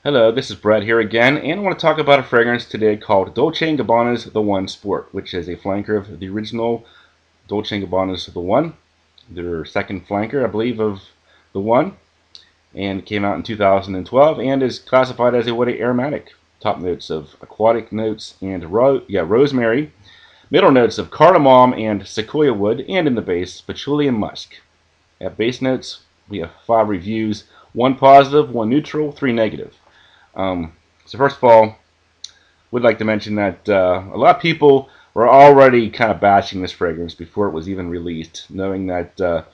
Hello, this is Brett here again, and I want to talk about a fragrance today called Dolce & Gabbana's The One Sport, which is a flanker of the original Dolce & Gabbana's The One, their second flanker, I believe, of The One, and it came out in 2012 and is classified as a woody aromatic. Top notes of aquatic notes and rosemary, middle notes of cardamom and sequoia wood, and in the base, patchouli and musk. At base notes, we have 5 reviews, 1 positive, 1 neutral, 3 negative. So first of all, would like to mention that a lot of people were already kind of bashing this fragrance before it was even released, knowing that it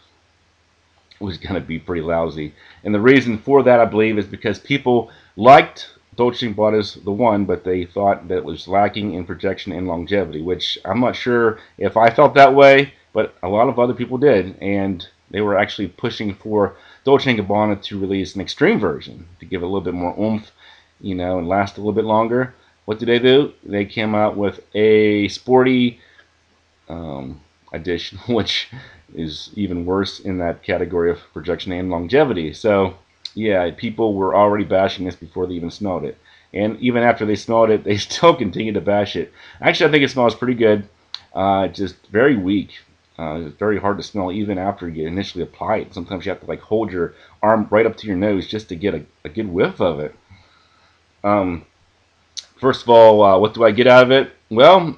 was going to be pretty lousy. And the reason for that, I believe, is because people liked Dolce & Gabbana's The One, but they thought that it was lacking in projection and longevity, which I'm not sure if I felt that way, but a lot of other people did, and they were actually pushing for Dolce & Gabbana to release an extreme version to give it a little bit more oomph, and last a little bit longer. What did they do? They came out with a sporty edition, which is even worse in that category of projection and longevity. So, yeah, people were already bashing this before they even smelled it. And even after they smelled it, they still continue to bash it. Actually, I think it smells pretty good. Just very weak. It's very hard to smell even after you initially apply it. Sometimes you have to hold your arm right up to your nose just to get a good whiff of it. First of all, what do I get out of it? Well,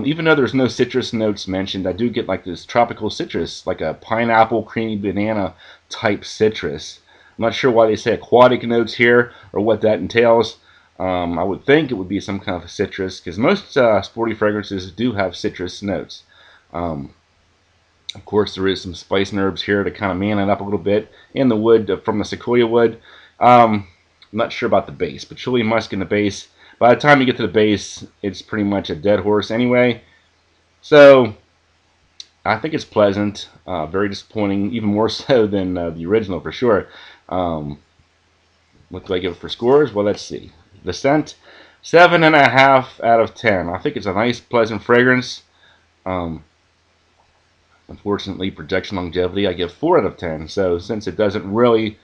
even though there's no citrus notes mentioned, I do get this tropical citrus, like a pineapple, creamy banana type citrus. I'm not sure why they say aquatic notes here or what that entails. I would think it would be some kind of citrus, because most sporty fragrances do have citrus notes. Of course, there is some spice and herbs here to kind of man it up a little bit, and the wood from the sequoia wood. I'm not sure about the base. Patchouli and musk in the base. By the time you get to the base, it's pretty much a dead horse anyway. So, I think it's pleasant. Very disappointing, even more so than the original for sure. What do I give it for scores? Well, let's see. The scent, 7.5 out of 10. I think it's a nice, pleasant fragrance. Unfortunately, projection longevity, I give 4 out of 10. So, since it doesn't really,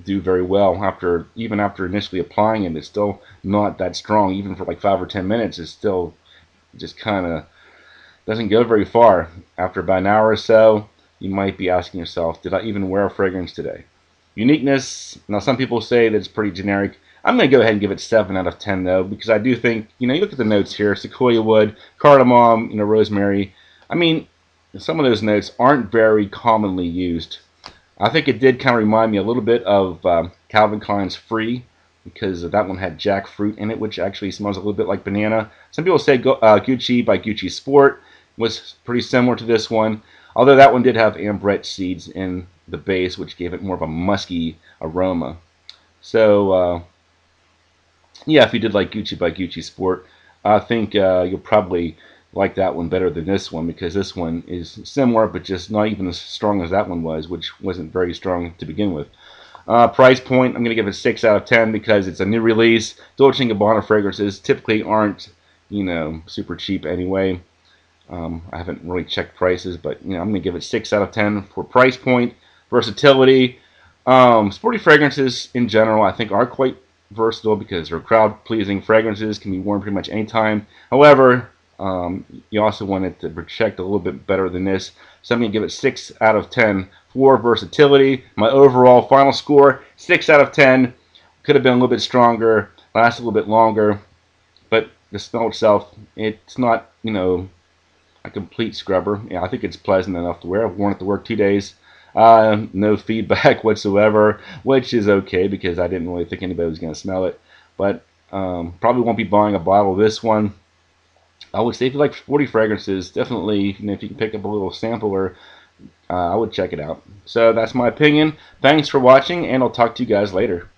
do very well even after initially applying it, it's still not that strong. Even for 5 or 10 minutes, it's still just kind of doesn't go very far. After about an hour or so, you might be asking yourself, did I even wear a fragrance today? Uniqueness, now some people say that it's pretty generic. I'm going to go ahead and give it 7 out of 10 though, because I do think, you look at the notes here, sequoia wood, cardamom, rosemary. I mean, some of those notes aren't very commonly used. I think it did kind of remind me a little bit of Calvin Klein's Free, because that one had jackfruit in it, which actually smells a little bit like banana. Some people say Gucci by Gucci Sport was pretty similar to this one, although that one did have ambrette seeds in the base, which gave it more of a musky aroma. So, yeah, if you did like Gucci by Gucci Sport, I think you'll probably like that one better than this one, because this one is similar but just not even as strong as that one was, which wasn't very strong to begin with. Price point, I'm going to give it 6 out of 10 because it's a new release. Dolce & Gabbana fragrances typically aren't, super cheap anyway. I haven't really checked prices, but I'm going to give it 6 out of 10 for price point. Versatility, sporty fragrances in general I think are quite versatile because they're crowd-pleasing fragrances, can be worn pretty much anytime. However, you also want it to project a little bit better than this, so I'm going to give it 6 out of 10 for versatility. My overall final score, 6 out of 10. Could have been a little bit stronger, last a little bit longer, but the smell itself, it's not, a complete scrubber. Yeah, I think it's pleasant enough to wear. I've worn it to work 2 days. No feedback whatsoever, which is okay because I didn't really think anybody was going to smell it. But probably won't be buying a bottle of this one. I would say if you like sporty fragrances, definitely, if you can pick up a little sampler, I would check it out. So that's my opinion. Thanks for watching, and I'll talk to you guys later.